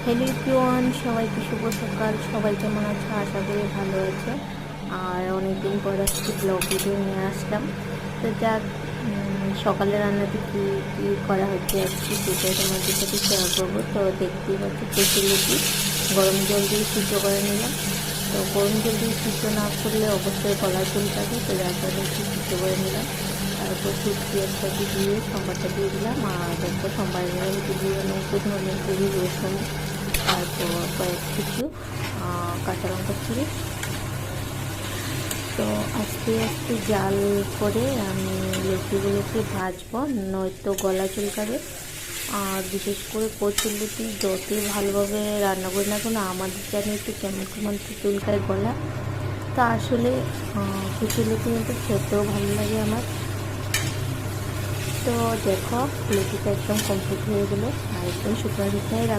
Hello everyone, সবাইকে শুভ সকাল। সবাই কেমন আছে? আশা করি ভালো আছে। আর অনেকদিন পর আজকে ব্লগ ভিডিও নিয়ে আসলাম। তো যাক, সকালে রান্নাতে কী কী করা হচ্ছে আজকে সেটাই তোমাদের সাথে শেয়ার করবো। তো দেখতেই পাচ্ছি কচুরলতি গরম জল দিয়ে সিদ্ধ করে নিলাম। তো গরম জল দিয়ে সিদ্ধ না করলে অবশ্যই গলা চুলকাবে, তো যার কারণে একটু সিদ্ধ করে নিলাম। তারপর শুটকি একসাথে দিয়ে সম্বারটা দিয়ে দিলাম। আর দেখো সম্বারের মধ্যে দিয়ে একটু ধনে গুঁড়ো, রসুন, তারপর কয়েক কিছু কাঁচা লঙ্কা ছিঁড়ে। তো আস্তে আস্তে জাল করে আমি লতিগুলোকে ভাজবো, নয়তো গলা চুলকাবে। আর বিশেষ করে কচুরলতি যতই ভালোভাবে রান্না করি না কেন, আমাদের জানি একটু কেমন কেমন চুলকায় গলা। তা আসলে কচুরলতি কিন্তু খেতেও ভালো লাগে আমার। তো দেখো লতিটা একদম কমপ্লিট হয়ে গেলো, আর একদম শুকনো শুকনোই রাখবো।